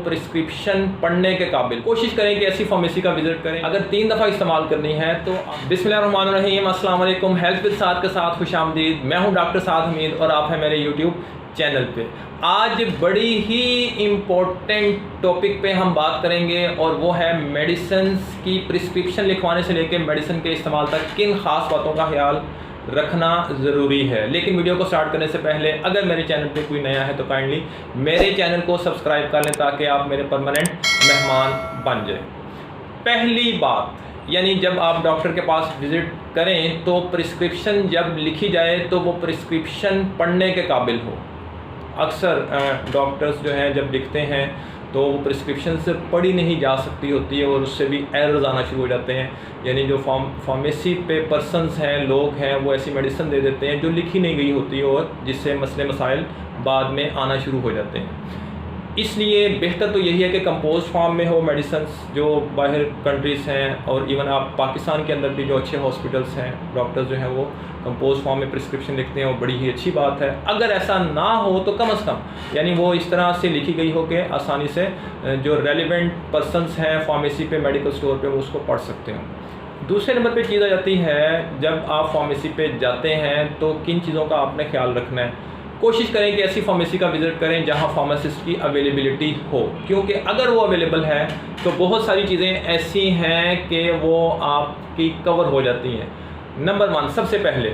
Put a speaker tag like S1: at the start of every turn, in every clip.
S1: Prescription पढ़ने के काबिल। कोशिश करें कि ऐसी फार्मेसी का विजिट करें। अगर 3 दफ़ा इस्तेमाल करनी है तो बिस्मिल्लाहिर्रहमानिर्रहीम, अस्सलाम वालेकुम। हेल्थ विद साद के साथ खुशामदीद। मैं हूं डॉक्टर साद हमीद और आप हैं मेरे यूट्यूब चैनल पे। आज बड़ी ही इम्पोर्टेंट टॉपिक पे हम बात करेंगे और वो है मेडिसिन की प्रिस्क्रिप्शन लिखवाने से लेकर मेडिसिन के इस्तेमाल तक किन ख़ास बातों का ख्याल रखना ज़रूरी है। लेकिन वीडियो को स्टार्ट करने से पहले अगर मेरे चैनल पे कोई नया है तो काइंडली मेरे चैनल को सब्सक्राइब कर लें ताकि आप मेरे परमानेंट मेहमान बन जाए। पहली बात, यानी जब आप डॉक्टर के पास विज़िट करें तो प्रिस्क्रिप्शन जब लिखी जाए तो वो प्रिस्क्रिप्शन पढ़ने के काबिल हो। अक्सर डॉक्टर्स जो हैं जब लिखते हैं तो वो प्रिस्क्रिप्शन से पढ़ी नहीं जा सकती होती है और उससे भी एरर्स आना शुरू हो जाते हैं। यानी जो फार्मेसी पे पर्सनस हैं, लोग हैं, वो ऐसी मेडिसिन दे देते हैं जो लिखी नहीं गई होती और जिससे मसले मसाइल बाद में आना शुरू हो जाते हैं। इसलिए बेहतर तो यही है कि कंपोज फॉर्म में हो मेडिसिन जो बाहर कंट्रीज़ हैं, और इवन आप पाकिस्तान के अंदर भी जो अच्छे हॉस्पिटल्स हैं, डॉक्टर्स जो हैं वो कंपोज फॉर्म में प्रिस्क्रिप्शन लिखते हैं, वो बड़ी ही अच्छी बात है। अगर ऐसा ना हो तो कम से कम यानी वो इस तरह से लिखी गई हो कि आसानी से जो रेलिवेंट पर्सनस हैं फार्मेसी पे, मेडिकल स्टोर पे, वो उसको पढ़ सकते हो। दूसरे नंबर पे चीज़ आ जाती है, जब आप फार्मेसी पे जाते हैं तो किन चीज़ों का आपने ख्याल रखना है। कोशिश करें कि ऐसी फार्मेसी का विज़िट करें जहां फार्मासिस्ट की अवेलेबिलिटी हो, क्योंकि अगर वो अवेलेबल है तो बहुत सारी चीज़ें ऐसी हैं कि वो आपकी कवर हो जाती हैं। नंबर 1, सबसे पहले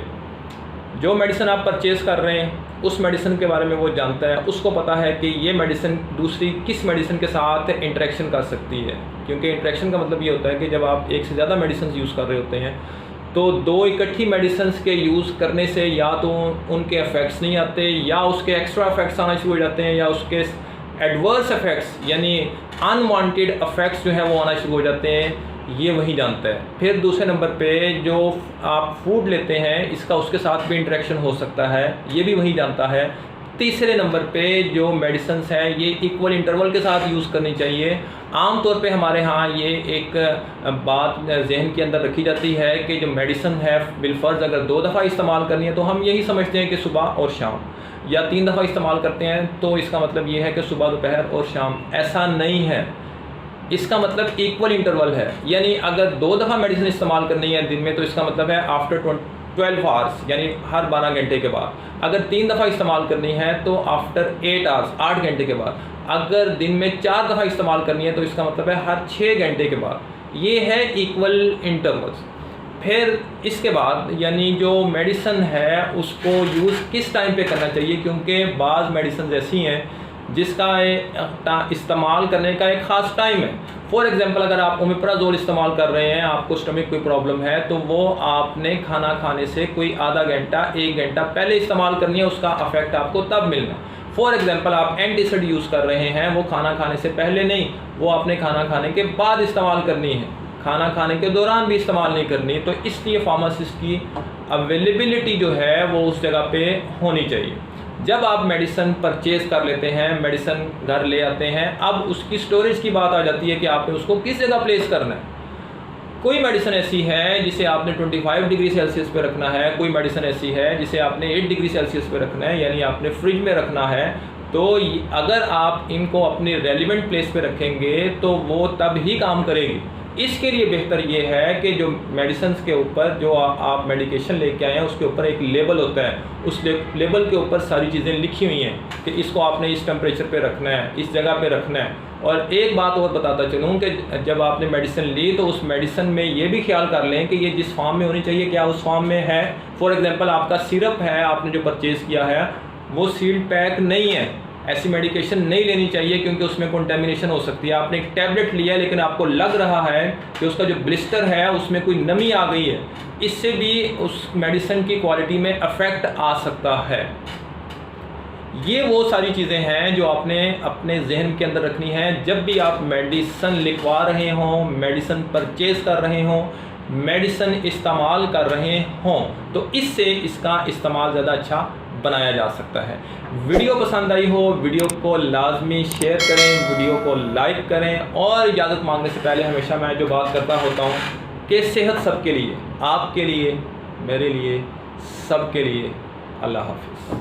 S1: जो मेडिसिन आप परचेज़ कर रहे हैं उस मेडिसिन के बारे में वो जानता है, उसको पता है कि ये मेडिसिन दूसरी किस मेडिसिन के साथ इंटरेक्शन कर सकती है। क्योंकि इंटरेक्शन का मतलब ये होता है कि जब आप एक से ज़्यादा मेडिसिन यूज़ कर रहे होते हैं तो 2 इकट्ठी मेडिसिन के यूज़ करने से या तो उनके इफ़ेक्ट्स नहीं आते, या उसके एक्स्ट्रा इफ़ेक्ट्स आना शुरू हो जाते हैं, या उसके एडवर्स इफ़ेक्ट्स यानी अनवांटेड इफ़ेक्ट्स जो हैं वो आना शुरू हो जाते हैं। ये वही जानता है। फिर दूसरे नंबर पे जो आप फूड लेते हैं इसका उसके साथ भी इंटरेक्शन हो सकता है, ये भी वही जानता है। तीसरे नंबर पे जो मेडिसिन्स हैं ये इक्वल इंटरवल के साथ यूज़ करनी चाहिए। आम तौर पे हमारे यहाँ ये एक बात जहन के अंदर रखी जाती है कि जो मेडिसिन है बिलफर्ज अगर 2 दफ़ा इस्तेमाल करनी है तो हम यही समझते हैं कि सुबह और शाम, या 3 दफ़ा इस्तेमाल करते हैं तो इसका मतलब ये है कि सुबह, दोपहर और शाम। ऐसा नहीं है, इसका मतलब इक्वल इंटरवल है। यानी अगर 2 दफ़ा मेडिसिन इस्तेमाल करनी है दिन में तो इसका मतलब है आफ्टर 12 आवर्स, यानी हर 12 घंटे के बाद। अगर 3 दफ़ा इस्तेमाल करनी है तो आफ्टर 8 आवर्स, 8 घंटे के बाद। अगर दिन में 4 दफ़ा इस्तेमाल करनी है तो इसका मतलब है हर 6 घंटे के बाद। ये है इक्वल इंटरवल्स। फिर इसके बाद यानी जो मेडिसिन है उसको यूज़ किस टाइम पे करना चाहिए, क्योंकि बाज़ मेडिसिन ऐसी हैं जिसका इस्तेमाल करने का एक ख़ास टाइम है। फॉर एग्ज़ाम्पल अगर आप ओमेप्राज़ोल इस्तेमाल कर रहे हैं, आपको स्टमक कोई प्रॉब्लम है, तो वो आपने खाना खाने से कोई आधा घंटा 1 घंटा पहले इस्तेमाल करनी है, उसका इफेक्ट आपको तब मिलना। फॉर एग्ज़ाम्पल आप एंटीसिड यूज़ कर रहे हैं, वो खाना खाने से पहले नहीं, वो आपने खाना खाने के बाद इस्तेमाल करनी है, खाना खाने के दौरान भी इस्तेमाल नहीं करनी। तो इसलिए फार्मासिस्ट की अवेलेबिलिटी जो है वो उस जगह पे होनी चाहिए। जब आप मेडिसिन परचेज़ कर लेते हैं, मेडिसिन घर ले आते हैं, अब उसकी स्टोरेज की बात आ जाती है कि आपने उसको किस जगह प्लेस करना है। कोई मेडिसिन ऐसी है जिसे आपने 25 डिग्री सेल्सियस पे रखना है, कोई मेडिसिन ऐसी है जिसे आपने 8 डिग्री सेल्सियस पे रखना है, यानी आपने फ्रिज में रखना है। तो अगर आप इनको अपने रेलिवेंट प्लेस पे रखेंगे तो वो तब ही काम करेगी। इसके लिए बेहतर ये है कि जो मेडिसिन के ऊपर जो आप मेडिकेशन लेके आए हैं उसके ऊपर एक लेबल होता है, उस लेबल के ऊपर सारी चीज़ें लिखी हुई हैं कि इसको आपने इस टेम्परेचर पे रखना है, इस जगह पे रखना है। और एक बात और बताता चलूँ कि जब आपने मेडिसिन ली तो उस मेडिसिन में ये भी ख्याल कर लें कि ये जिस फॉर्म में होनी चाहिए क्या उस फॉर्म में है। फॉर एग्ज़ाम्पल आपका सिरप है, आपने जो परचेज़ किया है वो सील्ड पैक नहीं है, ऐसी मेडिकेशन नहीं लेनी चाहिए क्योंकि उसमें कंटेमिनेशन हो सकती है। आपने एक टैबलेट लिया लेकिन आपको लग रहा है कि उसका जो ब्लिस्टर है उसमें कोई नमी आ गई है, इससे भी उस मेडिसिन की क्वालिटी में अफेक्ट आ सकता है। ये वो सारी चीज़ें हैं जो आपने अपने जहन के अंदर रखनी है जब भी आप मेडिसिन लिखवा रहे हों, मेडिसिन परचेज़ कर रहे हों, मेडिसिन इस्तेमाल कर रहे हों, तो इससे इसका इस्तेमाल ज़्यादा अच्छा बनाया जा सकता है। वीडियो पसंद आई हो, वीडियो को लाजमी शेयर करें, वीडियो को लाइक करें, और इजाज़त मांगने से पहले हमेशा मैं जो बात करता होता हूँ कि सेहत सबके लिए, आपके लिए, मेरे लिए, सबके लिए। अल्लाह हाफ़िज़।